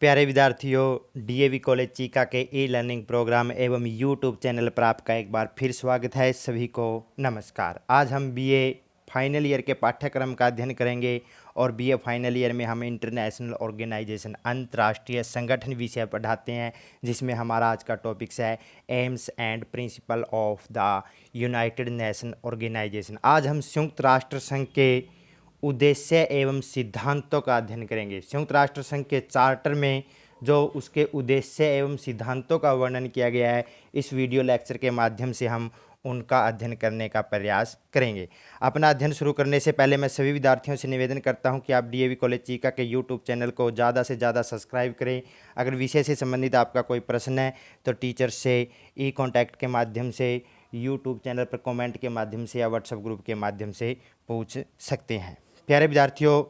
प्यारे विद्यार्थियों, DAV college Chica के ई लर्निंग प्रोग्राम एवं यूट्यूब चैनल पर आपका एक बार फिर स्वागत है। सभी को नमस्कार। आज हम बीए फाइनल ईयर के पाठ्यक्रम का अध्ययन करेंगे और बीए फाइनल ईयर में हम इंटरनेशनल ऑर्गेनाइजेशन अंतर्राष्ट्रीय संगठन विषय पढ़ाते हैं, जिसमें हमारा आज का टॉपिक्स है aims and principle of the United Nation Organization. आज हम संयुक्त राष्ट्र संघ के उद्देश्य एवं सिद्धांतों का अध्ययन करेंगे। संयुक्त राष्ट्र संघ के चार्टर में जो उसके उद्देश्य एवं सिद्धांतों का वर्णन किया गया है, इस वीडियो लेक्चर के माध्यम से हम उनका अध्ययन करने का प्रयास करेंगे। अपना अध्ययन शुरू करने से पहले मैं सभी विद्यार्थियों से निवेदन करता हूं कि आप डीएवी कॉलेज चीका के यूट्यूब चैनल को ज़्यादा से ज़्यादा सब्सक्राइब करें। अगर विषय से संबंधित आपका कोई प्रश्न है तो टीचर से ई कॉन्टैक्ट के माध्यम से, यूट्यूब चैनल पर कमेंट के माध्यम से या व्हाट्सएप ग्रुप के माध्यम से पूछ सकते हैं। प्यारे विद्यार्थियों,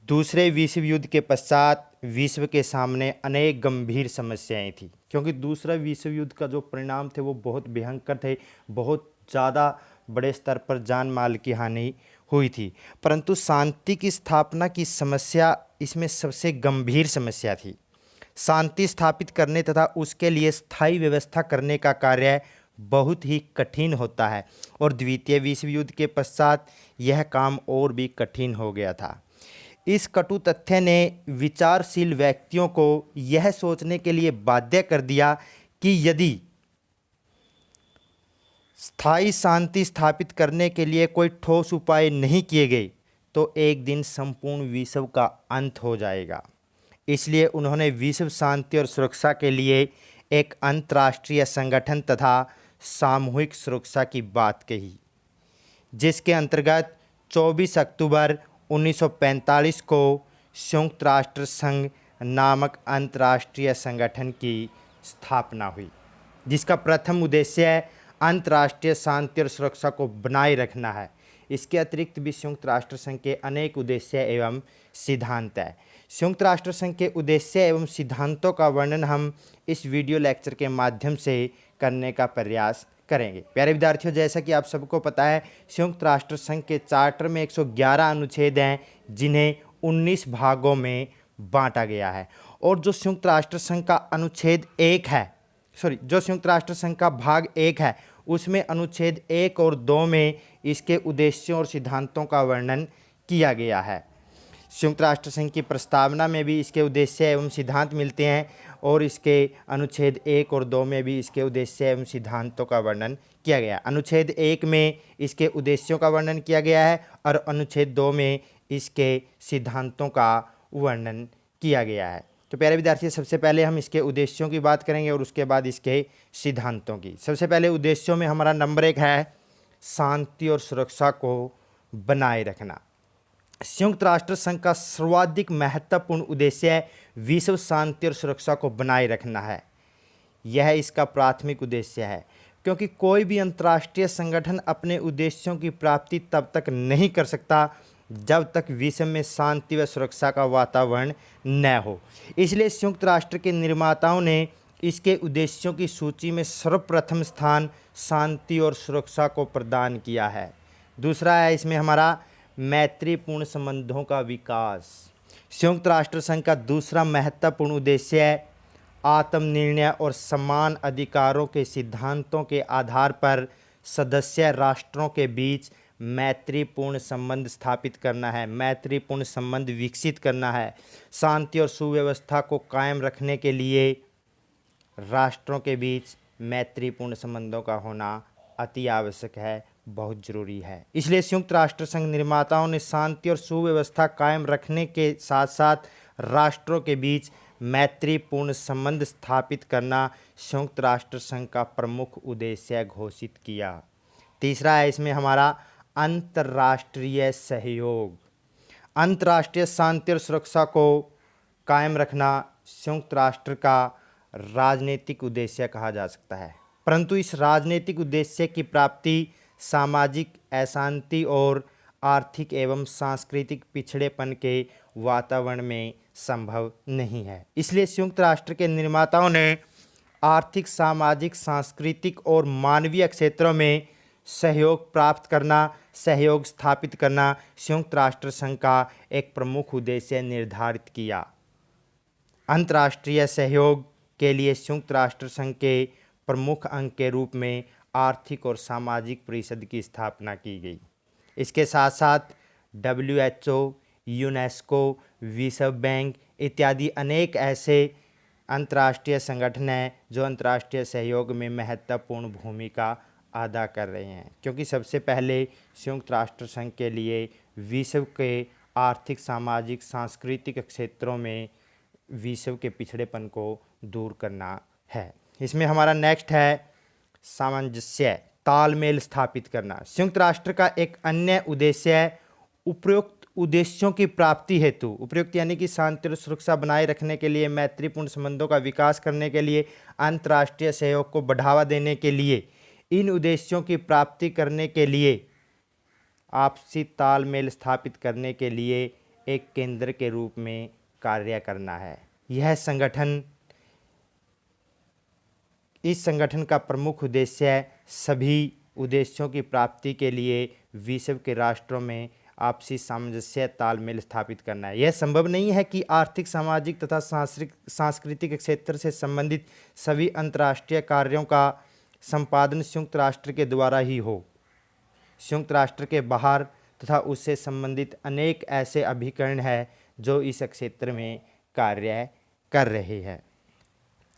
दूसरे विश्व युद्ध के पश्चात विश्व के सामने अनेक गंभीर समस्याएं थी, क्योंकि दूसरा विश्व युद्ध का जो परिणाम थे वो बहुत भयंकर थे। बहुत ज़्यादा बड़े स्तर पर जान माल की हानि हुई थी, परंतु शांति की स्थापना की समस्या इसमें सबसे गंभीर समस्या थी। शांति स्थापित करने तथा उसके लिए स्थायी व्यवस्था करने का कार्य बहुत ही कठिन होता है और द्वितीय विश्व युद्ध के पश्चात यह काम और भी कठिन हो गया था। इस कटु तथ्य ने विचारशील व्यक्तियों को यह सोचने के लिए बाध्य कर दिया कि यदि स्थायी शांति स्थापित करने के लिए कोई ठोस उपाय नहीं किए गए तो एक दिन संपूर्ण विश्व का अंत हो जाएगा। इसलिए उन्होंने विश्व शांति और सुरक्षा के लिए एक अंतर्राष्ट्रीय संगठन तथा सामूहिक सुरक्षा की बात कही, जिसके अंतर्गत 24 अक्टूबर 1945 को संयुक्त राष्ट्र संघ नामक अंतर्राष्ट्रीय संगठन की स्थापना हुई, जिसका प्रथम उद्देश्य अंतर्राष्ट्रीय शांति और सुरक्षा को बनाए रखना है। इसके अतिरिक्त भी संयुक्त राष्ट्र संघ के अनेक उद्देश्य एवं सिद्धांत है। संयुक्त राष्ट्र संघ के उद्देश्य एवं सिद्धांतों का वर्णन हम इस वीडियो लेक्चर के माध्यम से करने का प्रयास करेंगे। प्यारे विद्यार्थियों, जैसा कि आप सबको पता है, संयुक्त राष्ट्र संघ के चार्टर में 111 अनुच्छेद हैं, जिन्हें 19 भागों में बांटा गया है। और जो संयुक्त राष्ट्र संघ का अनुच्छेद 1 है, जो संयुक्त राष्ट्र संघ का भाग 1 है, उसमें अनुच्छेद 1 और 2 में इसके उद्देश्यों और सिद्धांतों का वर्णन किया गया है। संयुक्त राष्ट्र संघ की प्रस्तावना में भी इसके उद्देश्य एवं सिद्धांत मिलते हैं और इसके अनुच्छेद 1 और 2 में भी इसके उद्देश्य एवं सिद्धांतों का वर्णन किया गया है। अनुच्छेद 1 में इसके उद्देश्यों का वर्णन किया गया है और अनुच्छेद 2 में इसके सिद्धांतों का वर्णन किया गया है। तो प्यारे विद्यार्थी, सबसे पहले हम इसके उद्देश्यों की बात करेंगे और उसके बाद इसके सिद्धांतों की। सबसे पहले उद्देश्यों में हमारा नंबर 1 है शांति और सुरक्षा को बनाए रखना। संयुक्त राष्ट्र संघ का सर्वाधिक महत्वपूर्ण उद्देश्य विश्व शांति और सुरक्षा को बनाए रखना है। यह इसका प्राथमिक उद्देश्य है, क्योंकि कोई भी अंतर्राष्ट्रीय संगठन अपने उद्देश्यों की प्राप्ति तब तक नहीं कर सकता जब तक विश्व में शांति व सुरक्षा का वातावरण न हो। इसलिए संयुक्त राष्ट्र के निर्माताओं ने इसके उद्देश्यों की सूची में सर्वप्रथम स्थान शांति और सुरक्षा को प्रदान किया है। दूसरा है इसमें हमारा मैत्रीपूर्ण संबंधों का विकास। संयुक्त राष्ट्र संघ का दूसरा महत्वपूर्ण उद्देश्य है आत्मनिर्णय और समान अधिकारों के सिद्धांतों के आधार पर सदस्य राष्ट्रों के बीच मैत्रीपूर्ण संबंध स्थापित करना है, मैत्रीपूर्ण संबंध विकसित करना है। शांति और सुव्यवस्था को कायम रखने के लिए राष्ट्रों के बीच मैत्रीपूर्ण संबंधों का होना अति आवश्यक है, बहुत ज़रूरी है। इसलिए संयुक्त राष्ट्र संघ निर्माताओं ने शांति और सुव्यवस्था कायम रखने के साथ साथ राष्ट्रों के बीच मैत्रीपूर्ण संबंध स्थापित करना संयुक्त राष्ट्र संघ का प्रमुख उद्देश्य घोषित किया। तीसरा है इसमें हमारा अंतर्राष्ट्रीय सहयोग। अंतर्राष्ट्रीय शांति और सुरक्षा को कायम रखना संयुक्त राष्ट्र का राजनीतिक उद्देश्य कहा जा सकता है, परंतु इस राजनीतिक उद्देश्य की प्राप्ति सामाजिक अशांति और आर्थिक एवं सांस्कृतिक पिछड़ेपन के वातावरण में संभव नहीं है। इसलिए संयुक्त राष्ट्र के निर्माताओं ने आर्थिक, सामाजिक, सांस्कृतिक और मानवीय क्षेत्रों में सहयोग प्राप्त करना, सहयोग स्थापित करना संयुक्त राष्ट्र संघ का एक प्रमुख उद्देश्य निर्धारित किया। अंतर्राष्ट्रीय सहयोग के लिए संयुक्त राष्ट्र संघ के प्रमुख अंग के रूप में आर्थिक और सामाजिक परिषद की स्थापना की गई। इसके साथ साथ WHO, यूनेस्को, विश्व बैंक इत्यादि अनेक ऐसे अंतर्राष्ट्रीय संगठन हैं जो अंतर्राष्ट्रीय सहयोग में महत्वपूर्ण भूमिका अदा कर रहे हैं, क्योंकि सबसे पहले संयुक्त राष्ट्र संघ के लिए विश्व के आर्थिक, सामाजिक, सांस्कृतिक क्षेत्रों में विश्व के पिछड़ेपन को दूर करना है। इसमें हमारा नेक्स्ट है सामंजस्य, तालमेल स्थापित करना। संयुक्त राष्ट्र का एक अन्य उद्देश्य है उपयुक्त उद्देश्यों की प्राप्ति हेतु, उपयुक्त यानी कि शांति और सुरक्षा बनाए रखने के लिए, मैत्रीपूर्ण संबंधों का विकास करने के लिए, अंतर्राष्ट्रीय सहयोग को बढ़ावा देने के लिए, इन उद्देश्यों की प्राप्ति करने के लिए आपसी तालमेल स्थापित करने के लिए एक केंद्र के रूप में कार्य करना है। इस संगठन का प्रमुख उद्देश्य है सभी उद्देश्यों की प्राप्ति के लिए विश्व के राष्ट्रों में आपसी सामंजस्य, तालमेल स्थापित करना है। यह संभव नहीं है कि आर्थिक, सामाजिक तथा सांस्कृतिक क्षेत्र से संबंधित सभी अंतर्राष्ट्रीय कार्यों का संपादन संयुक्त राष्ट्र के द्वारा ही हो। संयुक्त राष्ट्र के बाहर तथा उससे संबंधित अनेक ऐसे अभिकरण हैं जो इस क्षेत्र में कार्य कर रहे हैं।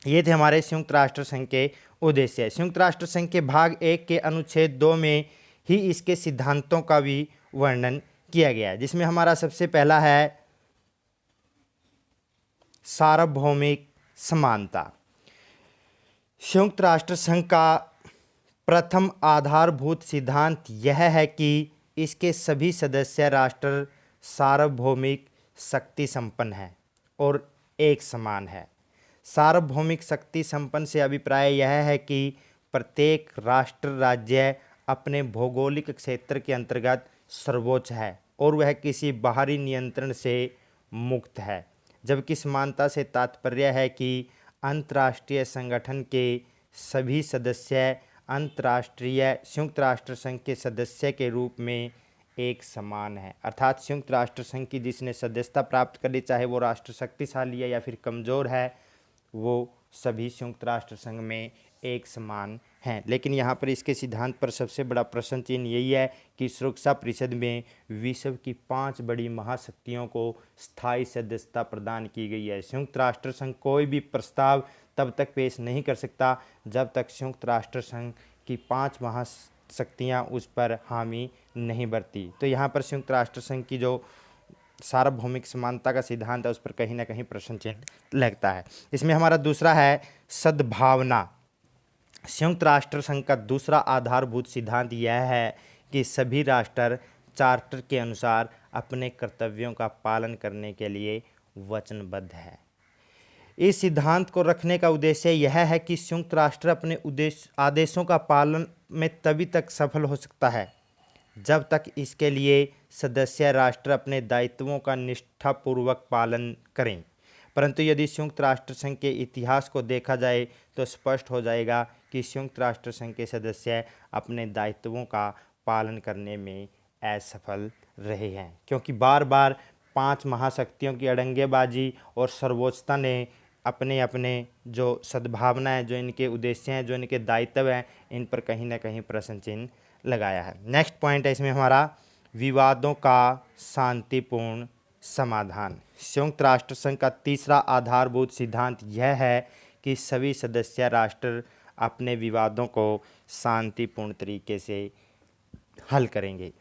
ये थे हमारे संयुक्त राष्ट्र संघ के उद्देश्य। संयुक्त राष्ट्र संघ के भाग 1 के अनुच्छेद 2 में ही इसके सिद्धांतों का भी वर्णन किया गया है, जिसमें हमारा सबसे पहला है सार्वभौमिक समानता। संयुक्त राष्ट्र संघ का प्रथम आधारभूत सिद्धांत यह है कि इसके सभी सदस्य राष्ट्र सार्वभौमिक शक्ति संपन्न हैं और एक समान है। सार्वभौमिक शक्ति संपन्न से अभिप्राय यह है कि प्रत्येक राष्ट्र राज्य अपने भौगोलिक क्षेत्र के अंतर्गत सर्वोच्च है और वह किसी बाहरी नियंत्रण से मुक्त है, जबकि समानता से तात्पर्य है कि अंतर्राष्ट्रीय संगठन के सभी सदस्य अंतर्राष्ट्रीय संयुक्त राष्ट्र संघ के सदस्य के रूप में एक समान है। अर्थात संयुक्त राष्ट्र संघ की जिसने सदस्यता प्राप्त कर ली, चाहे वो राष्ट्र शक्तिशाली है या फिर कमज़ोर है, वो सभी संयुक्त राष्ट्र संघ में एक समान हैं। लेकिन यहाँ पर इसके सिद्धांत पर सबसे बड़ा प्रश्न चिन्ह यही है कि सुरक्षा परिषद में विश्व की 5 बड़ी महाशक्तियों को स्थायी सदस्यता प्रदान की गई है। संयुक्त राष्ट्र संघ कोई भी प्रस्ताव तब तक पेश नहीं कर सकता जब तक संयुक्त राष्ट्र संघ की 5 महाशक्तियाँ उस पर हामी नहीं भरती। तो यहाँ पर संयुक्त राष्ट्र संघ की जो सार्वभौमिक समानता का सिद्धांत है उस पर कहीं ना कहीं प्रश्न चिन्ह लगता है। इसमें हमारा दूसरा है सद्भावना। संयुक्त राष्ट्र संघ का दूसरा आधारभूत सिद्धांत यह है कि सभी राष्ट्र चार्टर के अनुसार अपने कर्तव्यों का पालन करने के लिए वचनबद्ध है। इस सिद्धांत को रखने का उद्देश्य यह है कि संयुक्त राष्ट्र अपने आदेशों का पालन में तभी तक सफल हो सकता है जब तक इसके लिए सदस्य राष्ट्र अपने दायित्वों का निष्ठापूर्वक पालन करें। परंतु यदि संयुक्त राष्ट्र संघ के इतिहास को देखा जाए तो स्पष्ट हो जाएगा कि संयुक्त राष्ट्र संघ के सदस्य अपने दायित्वों का पालन करने में असफल रहे हैं, क्योंकि बार बार 5 महाशक्तियों की अड़ंगेबाजी और सर्वोच्चता ने अपने अपने जो सद्भावना है, जो इनके उद्देश्य हैं, जो इनके दायित्व हैं, इन पर कहीं ना कहीं प्रश्न चिन्ह लगाया है। नेक्स्ट पॉइंट है इसमें हमारा विवादों का शांतिपूर्ण समाधान। संयुक्त राष्ट्र संघ का तीसरा आधारभूत सिद्धांत यह है कि सभी सदस्य राष्ट्र अपने विवादों को शांतिपूर्ण तरीके से हल करेंगे,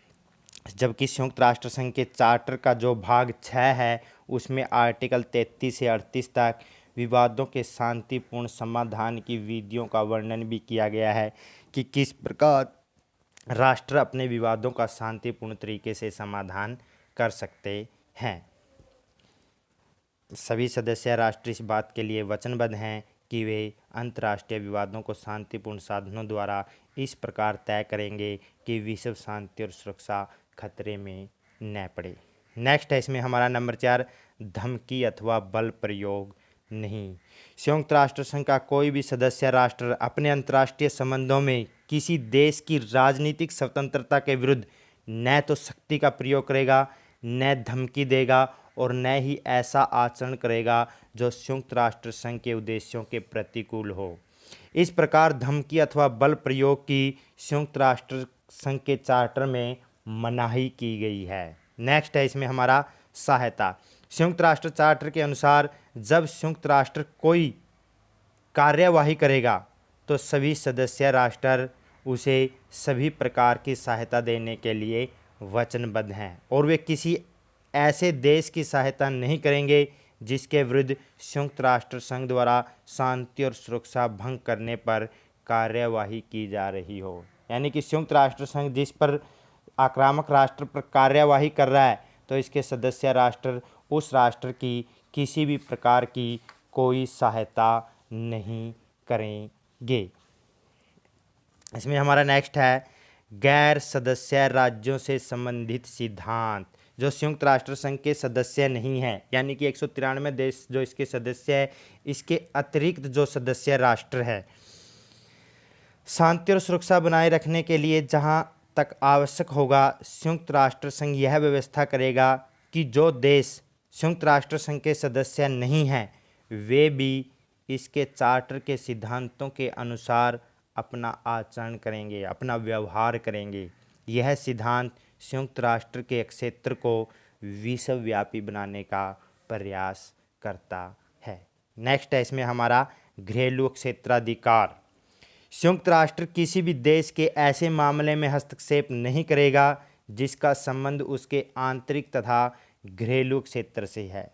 जबकि संयुक्त राष्ट्र संघ के चार्टर का जो भाग 6 है उसमें आर्टिकल 33 से 38 तक विवादों के शांतिपूर्ण समाधान की विधियों का वर्णन भी किया गया है कि किस प्रकार राष्ट्र अपने विवादों का शांतिपूर्ण तरीके से समाधान कर सकते हैं। सभी सदस्य राष्ट्र इस बात के लिए वचनबद्ध हैं कि वे अंतर्राष्ट्रीय विवादों को शांतिपूर्ण साधनों द्वारा इस प्रकार तय करेंगे कि विश्व शांति और सुरक्षा खतरे में न पड़े। नेक्स्ट है इसमें हमारा नंबर 4, धमकी अथवा बल प्रयोग नहीं। संयुक्त राष्ट्र संघ का कोई भी सदस्य राष्ट्र अपने अंतर्राष्ट्रीय संबंधों में किसी देश की राजनीतिक स्वतंत्रता के विरुद्ध न तो शक्ति का प्रयोग करेगा, न धमकी देगा और न ही ऐसा आचरण करेगा जो संयुक्त राष्ट्र संघ के उद्देश्यों के प्रतिकूल हो। इस प्रकार धमकी अथवा बल प्रयोग की संयुक्त राष्ट्र संघ के चार्टर में मनाही की गई है। नेक्स्ट है इसमें हमारा सहायता। संयुक्त राष्ट्र चार्टर के अनुसार जब संयुक्त राष्ट्र कोई कार्यवाही करेगा तो सभी सदस्य राष्ट्र उसे सभी प्रकार की सहायता देने के लिए वचनबद्ध हैं और वे किसी ऐसे देश की सहायता नहीं करेंगे जिसके विरुद्ध संयुक्त राष्ट्र संघ द्वारा शांति और सुरक्षा भंग करने पर कार्यवाही की जा रही हो। यानी कि संयुक्त राष्ट्र संघ जिस पर आक्रामक राष्ट्र पर कार्यवाही कर रहा है तो इसके सदस्य राष्ट्र उस राष्ट्र की किसी भी प्रकार की कोई सहायता नहीं करेंगे। इसमें हमारा नेक्स्ट है गैर सदस्य राज्यों से संबंधित सिद्धांत। जो संयुक्त राष्ट्र संघ के सदस्य नहीं हैं, यानी कि 193 देश जो इसके सदस्य है, इसके अतिरिक्त जो सदस्य राष्ट्र है, शांति और सुरक्षा बनाए रखने के लिए जहां तक आवश्यक होगा संयुक्त राष्ट्र संघ यह व्यवस्था करेगा कि जो देश संयुक्त राष्ट्र संघ के सदस्य नहीं हैं वे भी इसके चार्टर के सिद्धांतों के अनुसार अपना आचरण करेंगे, अपना व्यवहार करेंगे। यह सिद्धांत संयुक्त राष्ट्र के क्षेत्र को विश्वव्यापी बनाने का प्रयास करता है। नेक्स्ट है इसमें हमारा घरेलू क्षेत्राधिकार। संयुक्त राष्ट्र किसी भी देश के ऐसे मामले में हस्तक्षेप नहीं करेगा जिसका संबंध उसके आंतरिक तथा घरेलू क्षेत्र से है।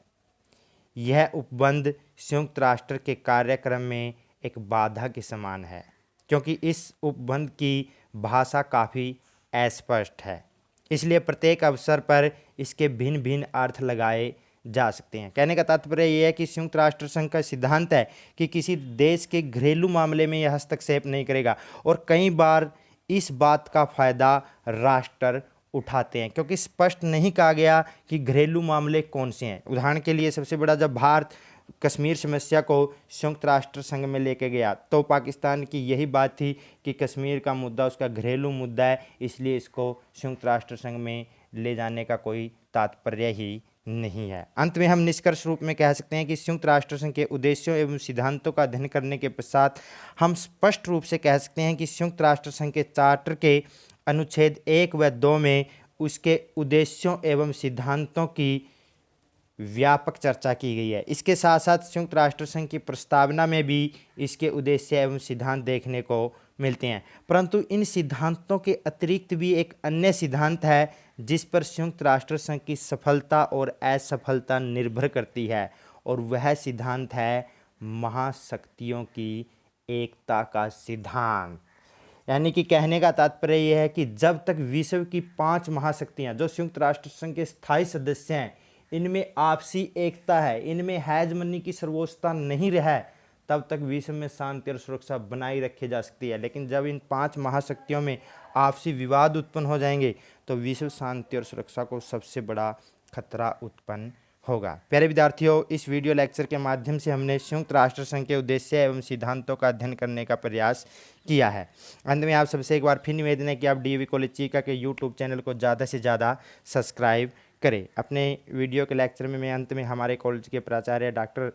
यह उपबंध संयुक्त राष्ट्र के कार्यक्रम में एक बाधा के समान है क्योंकि इस उपबंध की भाषा काफ़ी अस्पष्ट है, इसलिए प्रत्येक अवसर पर इसके भिन्न भिन्न अर्थ लगाए जा सकते हैं। कहने का तात्पर्य यह है कि संयुक्त राष्ट्र संघ का सिद्धांत है कि किसी देश के घरेलू मामले में यह हस्तक्षेप नहीं करेगा और कई बार इस बात का फ़ायदा राष्ट्र उठाते हैं क्योंकि स्पष्ट नहीं कहा गया कि घरेलू मामले कौन से हैं। उदाहरण के लिए सबसे बड़ा, जब भारत कश्मीर समस्या को संयुक्त राष्ट्र संघ में लेके गया तो पाकिस्तान की यही बात थी कि कश्मीर का मुद्दा उसका घरेलू मुद्दा है, इसलिए इसको संयुक्त राष्ट्र संघ में ले जाने का कोई तात्पर्य ही नहीं है। अंत में हम निष्कर्ष रूप में कह सकते हैं कि संयुक्त राष्ट्र संघ के उद्देश्यों एवं सिद्धांतों का अध्ययन करने के पश्चात हम स्पष्ट रूप से कह सकते हैं कि संयुक्त राष्ट्र संघ के चार्टर के अनुच्छेद 1 व 2 में उसके उद्देश्यों एवं सिद्धांतों की व्यापक चर्चा की गई है। इसके साथ साथ संयुक्त राष्ट्र संघ की प्रस्तावना में भी इसके उद्देश्य एवं सिद्धांत देखने को मिलते हैं, परंतु इन सिद्धांतों के अतिरिक्त भी एक अन्य सिद्धांत है जिस पर संयुक्त राष्ट्र संघ की सफलता और असफलता निर्भर करती है और वह सिद्धांत है महाशक्तियों की एकता का सिद्धांत। यानी कि कहने का तात्पर्य यह है कि जब तक विश्व की 5 महाशक्तियां जो संयुक्त राष्ट्र संघ के स्थायी सदस्य हैं इनमें आपसी एकता है, इनमें हेजमनी की सर्वोच्चता नहीं रहा, तब तक विश्व में शांति और सुरक्षा बनाई रखी जा सकती है। लेकिन जब इन 5 महाशक्तियों में आपसी विवाद उत्पन्न हो जाएंगे तो विश्व शांति और सुरक्षा को सबसे बड़ा खतरा उत्पन्न होगा। प्यारे विद्यार्थियों, इस वीडियो लेक्चर के माध्यम से हमने संयुक्त राष्ट्र संघ के उद्देश्य एवं सिद्धांतों का अध्ययन करने का प्रयास किया है। अंत में आप सबसे एक बार फिर निवेदन है कि आप डीएवी कॉलेज चीका के यूट्यूब चैनल को ज़्यादा से ज़्यादा सब्सक्राइब करें। अपने वीडियो के लेक्चर में मैं अंत में हमारे कॉलेज के प्राचार्य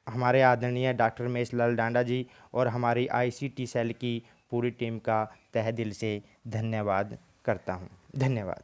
हमारे आदरणीय डॉक्टर महेश लाल डांडा जी और हमारी ICT सेल की पूरी टीम का तहे दिल से धन्यवाद करता हूँ। धन्यवाद।